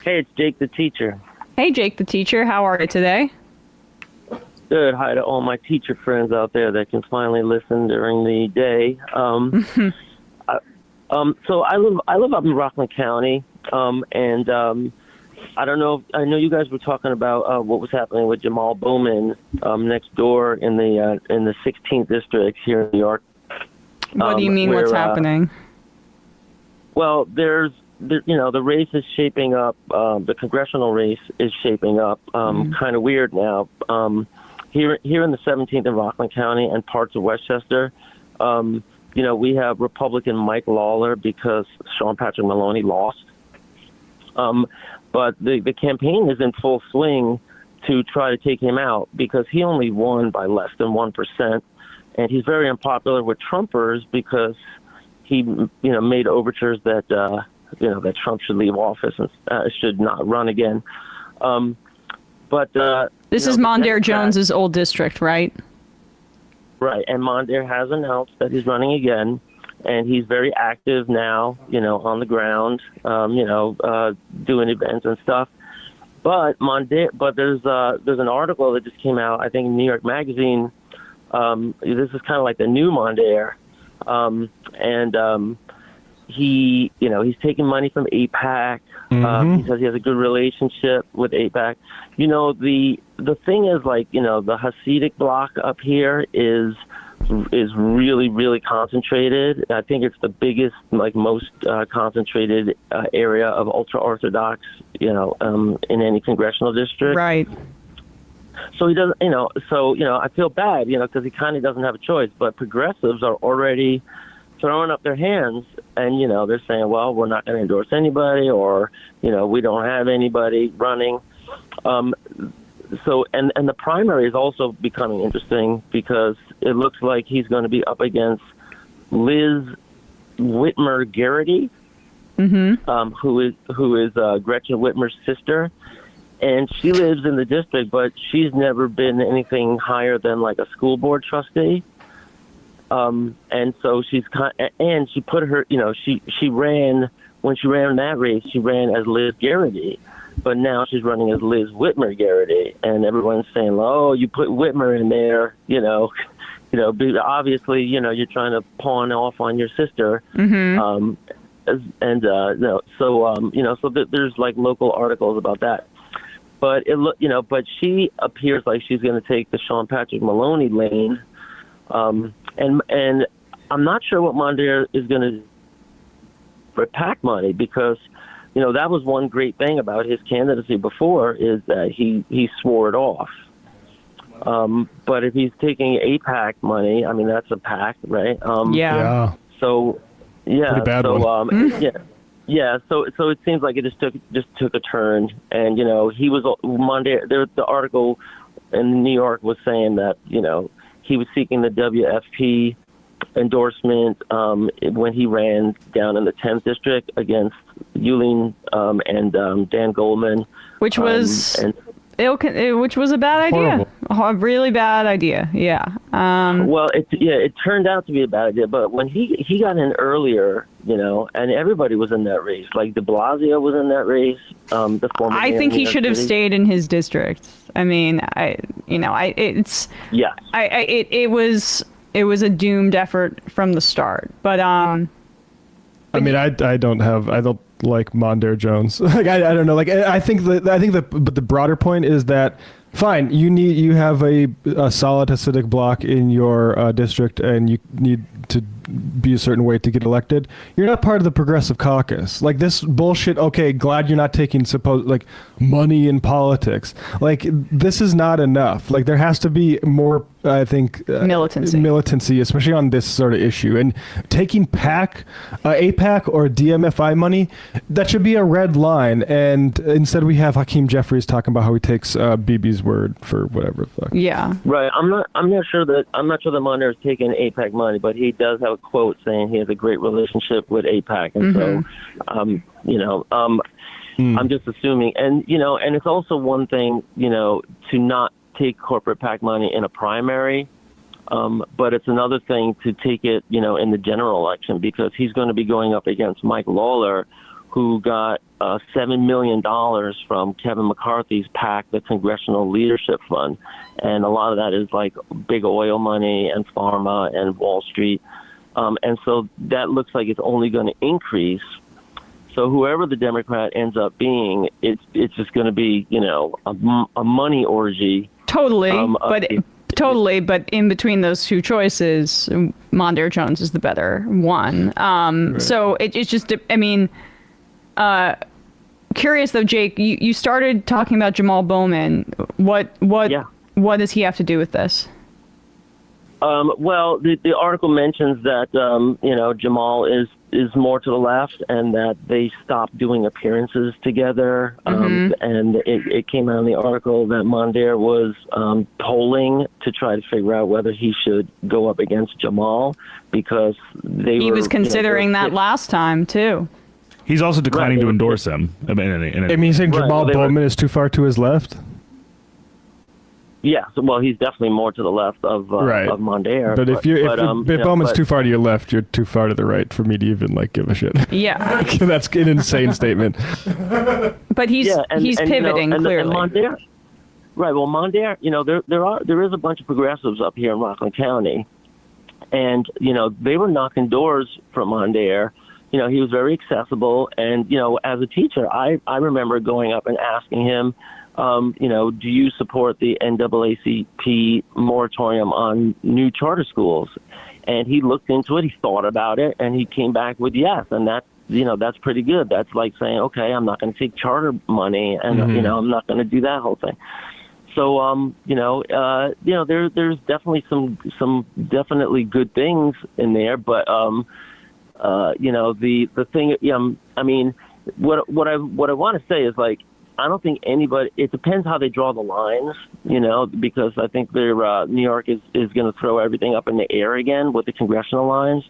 Hey, it's Jake the teacher. Hey, Jake the teacher. How are you today? Good. Hi to all my teacher friends out there that can finally listen during the day. So I live up in Rockland County, and I don't know. I know you guys were talking about what was happening with Jamaal Bowman next door in the 16th district here in New York. What do you mean? What's happening? Well, the race is shaping up. The congressional race is shaping up. Kind of weird now. Here in the 17th in Rockland County and parts of Westchester, we have Republican Mike Lawler because Sean Patrick Maloney lost. But the campaign is in full swing to try to take him out because he only won by less than 1%, and he's very unpopular with Trumpers because he made overtures that that Trump should leave office and should not run again. This is Mondaire Jones's old district, right? Right, and Mondaire has announced that he's running again, and he's very active now, on the ground, doing events and stuff. But there's an article that just came out, I think, in New York Magazine. This is kind of like the new Mondaire, and he's taking money from AIPAC. He says he has a good relationship with AIPAC. The thing is, the Hasidic bloc up here is really, really concentrated. I think it's the biggest, most concentrated area of ultra-Orthodox, in any congressional district. Right. So he doesn't, I feel bad, because he kind of doesn't have a choice. But progressives are already throwing up their hands, and they're saying, well, we're not going to endorse anybody, or we don't have anybody running. So the primary is also becoming interesting because it looks like he's going to be up against Liz Whitmer Garrity, who is Gretchen Whitmer's sister, and she lives in the district, but she's never been anything higher than like a school board trustee. And so and she put her, she ran, when she ran that race, she ran as Liz Garrity, but now she's running as Liz Whitmer Garrity, and everyone's saying, oh, you put Whitmer in there, obviously, you're trying to pawn off on your sister. So there's like local articles about that. But but she appears like she's going to take the Sean Patrick Maloney lane. And I'm not sure what Mondaire is going to do for PAC money because, that was one great thing about his candidacy before is that he swore it off. But if he's taking AIPAC money, I mean, that's a PAC, right? Yeah. So, yeah. Pretty bad one. Yeah. So it seems like it just took a turn. And, he was Mondaire. The article in New York was saying that, he was seeking the WFP endorsement when he ran down in the 10th district against Yuling and Dan Goldman, which was a bad idea. A really bad idea. Yeah. Well, it turned out to be a bad idea. But when he got in earlier, and everybody was in that race. Like De Blasio was in that race. The former. I think he should have stayed in his district. I mean, it was a doomed effort from the start. But I mean, I don't like Mondaire Jones. Like I don't know. Like I think the broader point is that fine, you have a solid Hasidic bloc in your district, and you need to be a certain way to get elected. You're not part of the Progressive Caucus. Like this bullshit. Okay, glad you're not taking money in politics. Like this is not enough. Like there has to be more. I think militancy, especially on this sort of issue, and taking AIPAC or DMFI money, that should be a red line. And instead, we have Hakeem Jeffries talking about how he takes Bibi's word for whatever the fuck. Yeah, right. I'm not sure that Mondaire is taking AIPAC money, but he does have a quote saying he has a great relationship with AIPAC, and so I'm just assuming, and and it's also one thing to not take corporate PAC money in a primary, but it's another thing to take it, in the general election because he's going to be going up against Mike Lawler, who got $7 million from Kevin McCarthy's PAC, the Congressional Leadership Fund. And a lot of that is like big oil money and pharma and Wall Street. And so that looks like it's only going to increase. So whoever the Democrat ends up being, it's just going to be, a money orgy. Totally, but in between those two choices, Mondaire Jones is the better one. Right. So it's just, I mean, curious though, Jake, you started talking about Jamaal Bowman. What does he have to do with this? Well, the article mentions that, Jamaal is more to the left and that they stopped doing appearances together. And it came out in the article that Mondaire was polling to try to figure out whether he should go up against Jamaal because he was considering that last time, too. He's also declining to endorse him. I mean, you're saying Jamaal Bowman is too far to his left? Yeah, well, he's definitely more to the left of Mondaire. But if Bowman's too far to your left, you're too far to the right for me to even give a shit. Yeah, that's an insane statement. But he's pivoting clearly. And Mondaire, right? Well, Mondaire, there is a bunch of progressives up here in Rockland County, and they were knocking doors from Mondaire. He was very accessible, and as a teacher, I remember going up and asking him. Do you support the NAACP moratorium on new charter schools? And he looked into it, he thought about it, and he came back with yes. And that's pretty good. That's like saying, okay, I'm not going to take charter money, and I'm not going to do that whole thing. So, there's definitely some definitely good things in there, but the thing, I mean, what I want to say is I don't think anybody. It depends how they draw the lines, because I think New York is going to throw everything up in the air again with the congressional lines,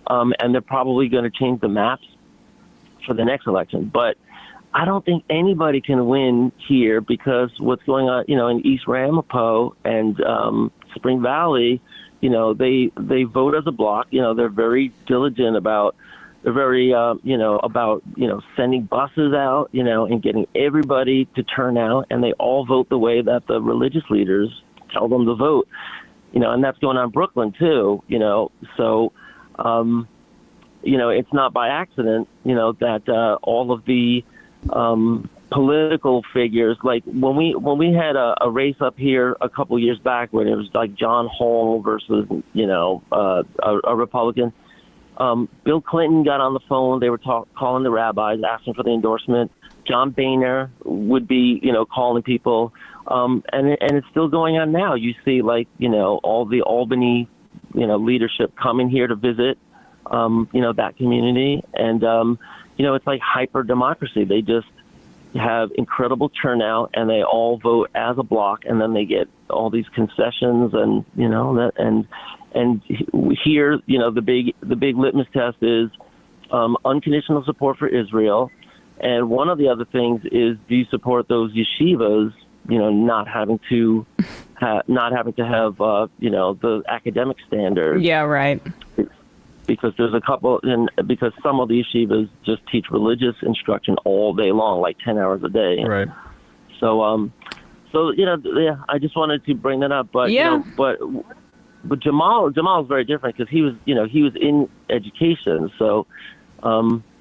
and they're probably going to change the maps for the next election. But I don't think anybody can win here because what's going on, in East Ramapo and Spring Valley, they vote as a block. They're very diligent about. They're very, about, sending buses out, and getting everybody to turn out, and they all vote the way that the religious leaders tell them to vote, and that's going on in Brooklyn too, so, it's not by accident, that all of the political figures, like when we had a race up here a couple years back where it was like John Hall versus, a Republican. Bill Clinton got on the phone. They were calling the rabbis, asking for the endorsement. John Boehner would be, calling people. And it's still going on now. You see, all the Albany, leadership coming here to visit, that community. And, it's like hyper democracy. They just have incredible turnout and they all vote as a block. And then they get all these concessions and, And here, the big litmus test is unconditional support for Israel, and one of the other things is do you support those yeshivas? Not having to have the academic standards. Yeah, right. Because there's a couple, and because some of the yeshivas just teach religious instruction all day long, like 10 hours a day. Right. So, I just wanted to bring that up, but But Jamaal is very different because he was in education, so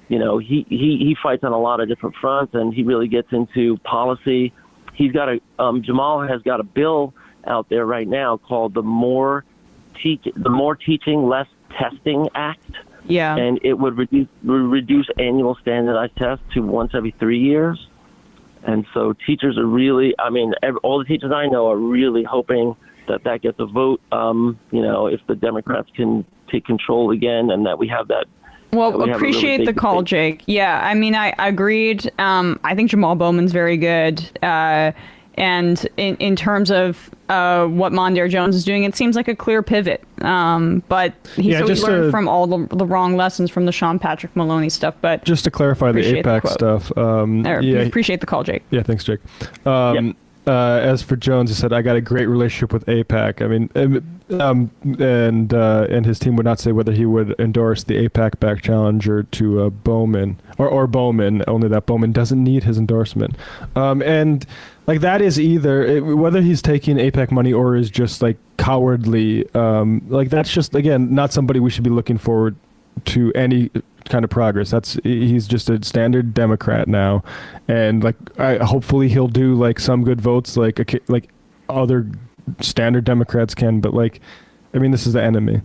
he fights on a lot of different fronts, and he really gets into policy. Jamaal has got a bill out there right now called the More Teaching, Less Testing Act. Yeah, and it would reduce annual standardized tests to once every 3 years, and so teachers are really, all the teachers I know are really hoping that gets a vote, if the Democrats can take control again and that we have that. Well, appreciate the call, Jake. Yeah, I agreed. I think Jamaal Bowman's very good. And in terms of what Mondaire Jones is doing, it seems like a clear pivot. But he's learned from all the wrong lessons from the Sean Patrick Maloney stuff. But just to clarify the AIPAC stuff. Appreciate the call, Jake. Yeah, thanks, Jake. As for Jones, he said, I got a great relationship with AIPAC. and his team would not say whether he would endorse the APAC back challenger to Bowman or Bowman. Only that Bowman doesn't need his endorsement, and like that is either whether he's taking APAC money or is just like cowardly. Like that's just again not somebody we should be looking forward to any kind of progress. He's just a standard Democrat now, and like hopefully he'll do like some good votes like other standard Democrats can, but like, I mean, this is the enemy.